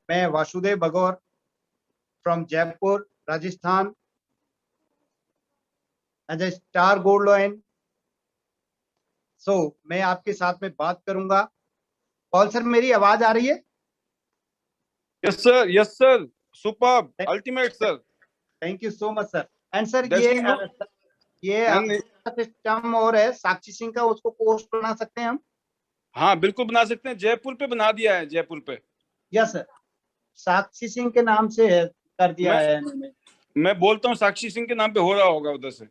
मैं Vasudev Bagaur from Jaipur Rajasthan as a star gold lion. मैं आपके साथ में बात करूंगा। पॉल सर, मेरी आवाज आ रही है? Yes sir, superb, ultimate sir. Thank you so much sir. And sir ये And- सिस्टम और है साक्षी सिंह का, उसको पोस्ट बना सकते हैं हम? हाँ बिल्कुल बना सकते हैं, जयपुर पे बना दिया है, जयपुर पे। यस सर, साक्षी सिंह के नाम से है, कर दिया है इन्होंने। मैं बोलता हूँ साक्षी सिंह के नाम पे हो रहा होगा उधर से।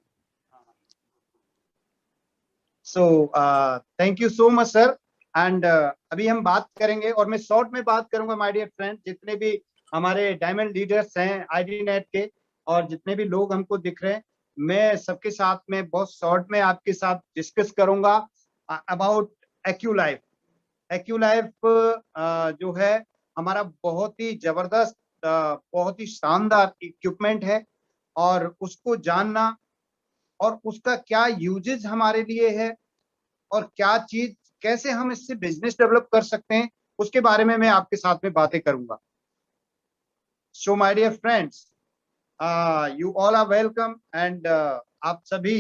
Thank you so much sir. And अभी हम बात करेंगे और मैं शॉर्ट में बात करूंगा माय डियर फ्रेंड। जितने भी हमारे डायमंड लीडर्स हैं आईडी नेट के और जितने भी लोग हमको दिख रहे हैं, मैं सबके साथ में बहुत शॉर्ट में आपके साथ डिस्कस करूंगा अबाउट एक्यूलाइफ। एक्यूलाइफ जो है हमारा बहुत ही जबरदस्त, बहुत ही शानदार इक्विपमेंट है और उसको जानना और उसका क्या यूजेज हमारे लिए है और क्या चीज, कैसे हम इससे बिजनेस डेवलप कर सकते हैं, उसके बारे में मैं आपके साथ में बातें करूंगा। So my dear friends, you all are welcome and आप सभी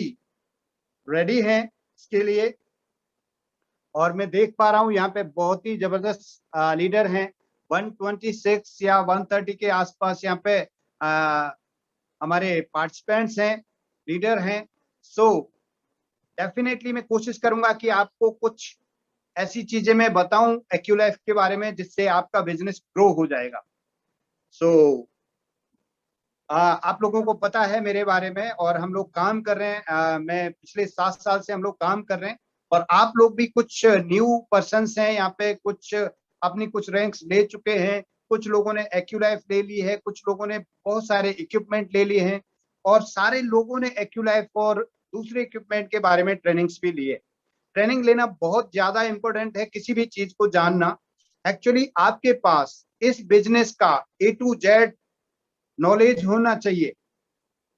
रेडी हैं इसके लिए। और मैं देख पा रहा हूं यहाँ पे बहुत ही जबरदस्त लीडर हैं। 126 या 130 के आसपास यहाँ पे हमारे पार्टिसिपेंट्स हैं, लीडर हैं। डेफिनेटली मैं कोशिश करूंगा कि आपको कुछ ऐसी चीजें मैं बताऊं एक्यूलाइफ के बारे में जिससे आपका बिजनेस ग्रो हो जाएगा। आप लोगों को पता है मेरे बारे में और हम लोग काम कर रहे हैं। मैं पिछले 7 साल से हम लोग काम कर रहे हैं और आप लोग भी कुछ न्यू पर्सन्स हैं यहाँ पे, कुछ अपनी कुछ रैंक्स ले चुके हैं, कुछ लोगों ने एक्यूलाइफ ले ली है, कुछ लोगों ने बहुत सारे इक्विपमेंट ले लिए हैं और सारे लोगों ने एक्यूलाइफ और दूसरे इक्विपमेंट के बारे में ट्रेनिंग्स भी लिए। ट्रेनिंग लेना बहुत ज्यादा इंपॉर्टेंट है, किसी भी चीज को जानना। एक्चुअली आपके पास इस बिजनेस का A to Z नॉलेज होना चाहिए,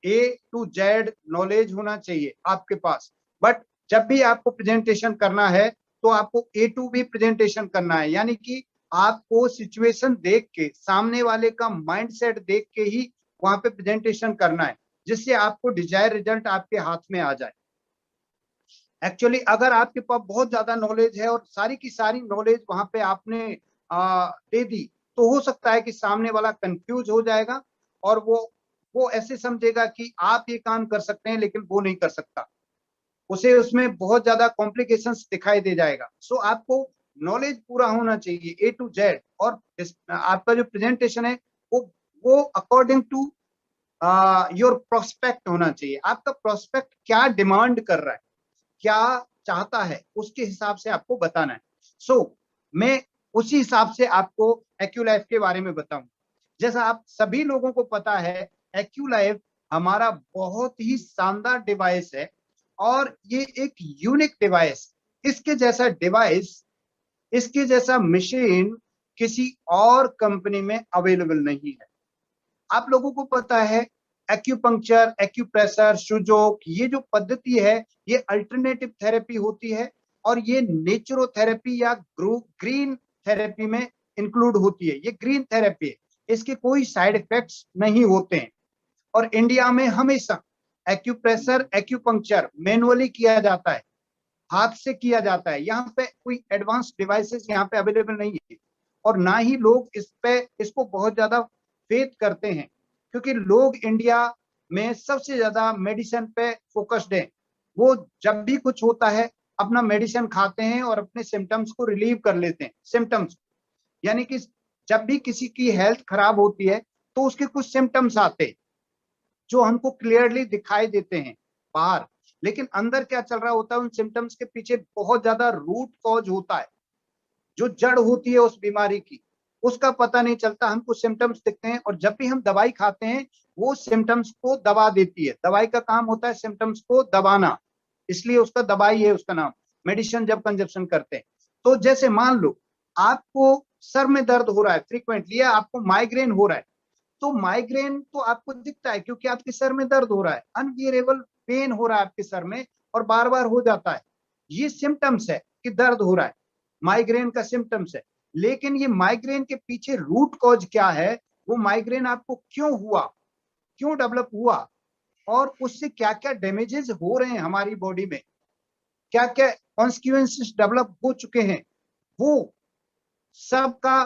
A to Z नॉलेज होना चाहिए आपके पास। बट जब भी आपको प्रेजेंटेशन करना है तो आपको A to B प्रेजेंटेशन करना है, यानी कि आपको सिचुएशन देख के, सामने वाले का माइंडसेट देख के ही वहां पे प्रेजेंटेशन करना है, जिससे आपको डिजायर रिजल्ट आपके हाथ में आ जाए। एक्चुअली अगर आपके पास बहुत ज्यादा नॉलेज है और सारी की सारी नॉलेज वहां पे आपने दे दी, तो हो सकता है कि सामने वाला कंफ्यूज हो जाएगा और वो ऐसे समझेगा कि आप ये काम कर सकते हैं लेकिन वो नहीं कर सकता, उसे उसमें बहुत ज्यादा कॉम्प्लिकेशंस दिखाई दे जाएगा। आपको नॉलेज पूरा होना चाहिए A to Z और आपका जो प्रेजेंटेशन है वो अकॉर्डिंग टू योर प्रोस्पेक्ट होना चाहिए। आपका प्रोस्पेक्ट क्या डिमांड कर रहा है, क्या चाहता है, उसके हिसाब से आपको बताना है। मैं उसी हिसाब से आपको एक्यूलाइफ के बारे में बताऊं। जैसा आप सभी लोगों को पता है, एक्यूलाइफ हमारा बहुत ही शानदार डिवाइस है और ये एक यूनिक डिवाइस, इसके जैसा डिवाइस, इसके जैसा मशीन किसी और कंपनी में अवेलेबल नहीं है। आप लोगों को पता है एक्यूपंक्चर, एक्यूप्रेशर, सुजोक, ये जो पद्धति है ये अल्टरनेटिव थेरेपी होती है और ये नेचुरोथेरेपी या ग्रीन थेरेपी में इंक्लूड होती है। ये ग्रीन थेरेपी है, इसके कोई साइड इफेक्ट्स नहीं होते हैं और इंडिया में हमेशा एक्यूप्रेशर, एक्यूपंक्चर मैनुअली किया जाता है, हाथ से किया जाता है। यहाँ पे कोई एडवांस डिवाइसेस यहाँ पे अवेलेबल नहीं है और ना ही लोग इसको बहुत ज्यादा फेथ करते हैं, क्योंकि लोग इंडिया में सबसे ज्यादा मेडिसिन पे फोकस्ड है। वो जब भी कुछ होता है अपना मेडिसिन खाते हैं और अपने सिम्टम्स को रिलीव कर लेते हैं। सिम्टम्स यानी कि जब भी किसी की हेल्थ खराब होती है तो उसके कुछ सिम्टम्स आते हैं जो हमको क्लियरली दिखाई देते हैं बाहर, लेकिन अंदर क्या चल रहा होता है, उन सिम्टम्स के पीछे बहुत ज्यादा रूट कॉज होता है, जो जड़ होती है उस बीमारी की, उसका पता नहीं चलता। हमको सिम्टम्स दिखते हैं और जब भी हम दवाई खाते हैं वो सिम्टम्स को दबा देती है। दवाई का काम होता है सिम्टम्स को दबाना, इसलिए उसका दवाई है उसका नाम। मेडिसिन जब कंजप्शन करते हैं तो जैसे मान लो आपको सर में दर्द हो रहा है फ्रीक्वेंटली, या आपको माइग्रेन हो रहा है, तो माइग्रेन तो आपको दिखता है क्योंकि आपके सर में दर्द हो रहा है, अनबियरेबल पेन हो रहा है आपके सर में और बार बार हो जाता है। ये सिम्टम्स है कि दर्द हो रहा है, माइग्रेन का सिम्टम्स है। लेकिन ये माइग्रेन के पीछे रूट कॉज क्या है, वो माइग्रेन आपको क्यों हुआ, क्यों डेवलप हुआ, और उससे क्या क्या डैमेजेस हो रहे हैं हमारी बॉडी में, क्या क्या कॉन्सिक्वेंसेस डेवलप हो चुके हैं, वो सबका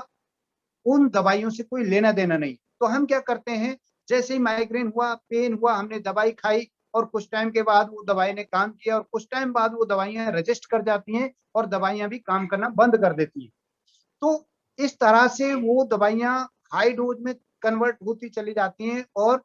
उन दवाइयों से कोई लेना देना नहीं। तो हम क्या करते हैं, जैसे ही माइग्रेन हुआ, पेन हुआ, हमने दवाई खाई और कुछ टाइम के बाद वो दवाई ने काम किया और कुछ टाइम बाद वो दवाइयां रजिस्ट कर जाती हैं और दवाइयां भी काम करना बंद कर देती हैं। तो इस तरह से वो दवाइयां हाई डोज में कन्वर्ट होती चली जाती हैं और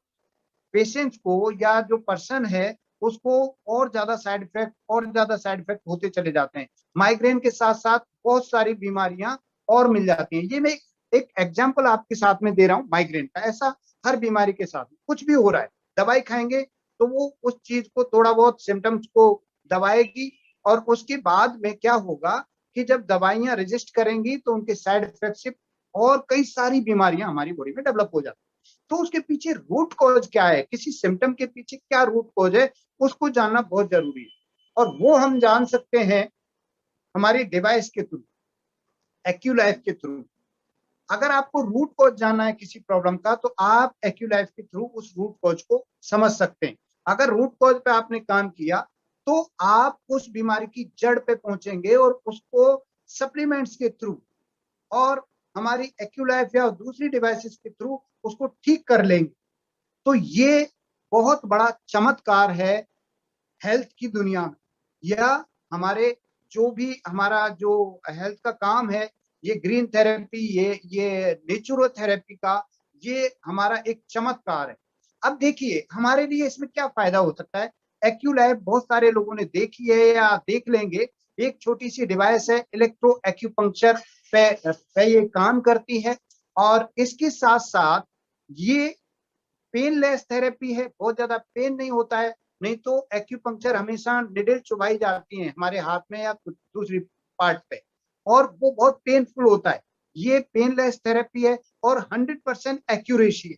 पेशेंट को या जो पर्सन है उसको और ज्यादा साइड इफेक्ट होते चले जाते हैं। माइग्रेन के साथ साथ बहुत सारी बीमारियां और मिल जाती हैं। ये मैं एक एग्जांपल आपके साथ में दे रहा हूँ माइग्रेन का। ऐसा हर बीमारी के साथ कुछ भी हो रहा है, दवाई खाएंगे तो वो उस चीज को थोड़ा बहुत सिम्टम्स को दबाएगी और उसके बाद में क्या होगा कि जब दवाइयां रजिस्ट करेंगी तो उनके साइड इफेक्ट से और कई सारी बीमारियां हमारी बॉडी में डेवलप हो जाती है। तो उसके पीछे रूट कॉज क्या है, किसी सिम्टम के पीछे क्या रूट कॉज है, उसको जानना बहुत जरूरी है। और वो हम जान सकते हैं हमारी डिवाइस के थ्रू, एक्यूलाइफ के थ्रू। अगर आपको रूट कॉज जानना है किसी प्रॉब्लम का तो आप एक्यूलाइफ के थ्रू उस रूट कॉज को समझ सकते हैं। अगर रूट कॉज पे आपने काम किया तो आप उस बीमारी की जड़ पे पहुंचेंगे और उसको सप्लीमेंट्स के थ्रू और हमारी एक्यूलाइफ या दूसरी डिवाइसेस के थ्रू उसको ठीक कर लेंगे। तो ये बहुत बड़ा चमत्कार है हेल्थ की दुनिया में, या हमारे जो भी हमारा जो हेल्थ का काम है, ये ग्रीन थेरेपी, ये नेचुरोथेरेपी का ये हमारा एक चमत्कार है। अब देखिए हमारे लिए इसमें क्या फायदा हो सकता है। एक्यूलाइफ बहुत सारे लोगों ने देखी है या देख लेंगे। एक छोटी सी डिवाइस है, इलेक्ट्रो एक्यूपंक्चर पे ये काम करती है और इसके साथ साथ ये पेनलेस थेरेपी है, बहुत ज्यादा पेन नहीं होता है। नहीं तो एक्यूपंक्चर हमेशा निडल चुभाई जाती है हमारे हाथ में या दूसरी पार्ट पे और वो बहुत पेनफुल होता है। ये पेनलेस थेरेपी है और 100% एक्यूरेसी है।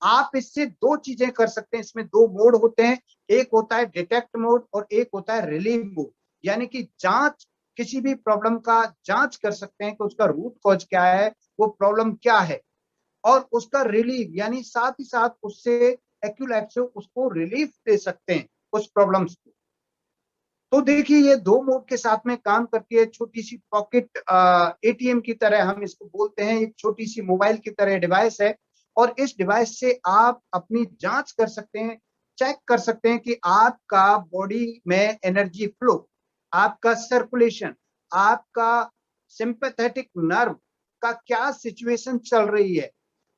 आप इससे दो चीजें कर सकते हैं, इसमें दो मोड होते हैं, एक होता है डिटेक्ट मोड और एक होता है रिलीव मोड। यानी कि जांच, किसी भी प्रॉब्लम का जांच कर सकते हैं कि उसका रूट कॉज क्या है, वो प्रॉब्लम क्या है, और उसका रिलीफ यानी साथ ही साथ उससे एक्यूलाइफ से उसको रिलीफ दे सकते हैं उस प्रॉब्लम्स को। तो देखिए ये दो मोड के साथ में काम करती है। छोटी सी पॉकेट एटीएम की तरह हम इसको बोलते हैं, एक छोटी सी मोबाइल की तरह डिवाइस है और इस डिवाइस से आप अपनी जांच कर सकते हैं, चेक कर सकते हैं कि आपका बॉडी में एनर्जी फ्लो, आपका सर्कुलेशन, आपका सिंपैथेटिक नर्व का क्या सिचुएशन चल रही है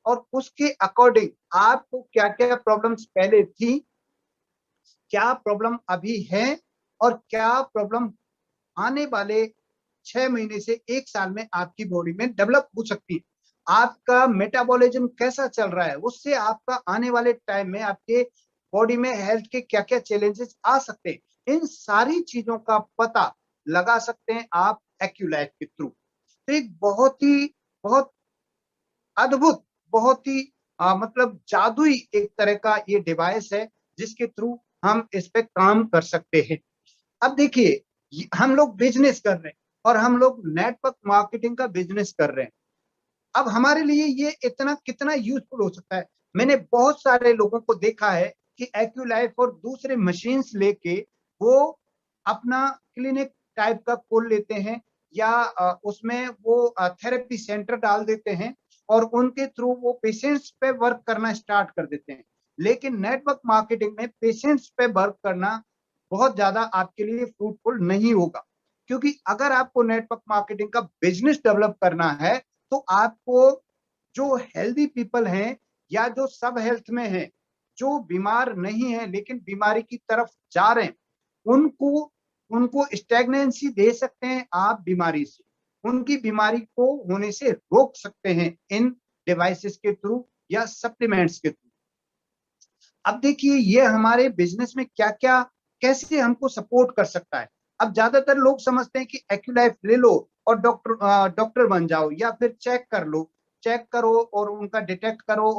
और उसके अकॉर्डिंग आपको क्या क्या प्रॉब्लम्स पहले थी, क्या प्रॉब्लम अभी है और क्या प्रॉब्लम आने वाले 6 महीने से 1 साल में आपकी बॉडी में डेवलप हो सकती है। आपका मेटाबॉलिज्म कैसा चल रहा है, उससे आपका आने वाले टाइम में आपके बॉडी में हेल्थ के क्या क्या चैलेंजेस आ सकते हैं, इन सारी चीजों का पता लगा सकते हैं आप एक्यूलाइफ के थ्रू। तो एक बहुत अद्भुत, बहुत ही मतलब जादुई एक तरह का ये डिवाइस है जिसके थ्रू हम इस पे काम कर सकते हैं। अब देखिए हम लोग बिजनेस कर रहे हैं और हम लोग नेटवर्क मार्केटिंग का बिजनेस कर रहे हैं। अब हमारे लिए ये इतना कितना यूजफुल हो सकता है। मैंने बहुत सारे लोगों को देखा है कि एक्यूलाइफ और दूसरे मशीन्स लेके वो अपना क्लिनिक टाइप का खोल लेते हैं या उसमें वो थेरेपी सेंटर डाल देते हैं और उनके थ्रू वो पेशेंट्स पे वर्क करना स्टार्ट कर देते हैं। लेकिन नेटवर्क मार्केटिंग में पेशेंट्स पे वर्क करना बहुत ज्यादा आपके लिए फ्रूटफुल नहीं होगा, क्योंकि अगर आपको नेटवर्क मार्केटिंग का बिजनेस डेवलप करना है तो आपको जो हेल्दी पीपल हैं या जो सब हेल्थ में हैं, जो बीमार नहीं है लेकिन बीमारी की तरफ जा रहे हैं, उनको उनको स्टेगनेंसी दे सकते हैं आप बीमारी से, उनकी बीमारी को होने से रोक सकते हैं इन डिवाइसेस के थ्रू या सप्लीमेंट्स के थ्रू। अब देखिए ये हमारे बिजनेस में क्या क्या कैसे हमको सपोर्ट कर सकता है। अब ज्यादातर लोग समझते हैं कि एक्यूलाइफ ले लो और डॉक्टर बन जाओ या फिर चेक कर लो, चेक करो और उनका डिटेक्ट करो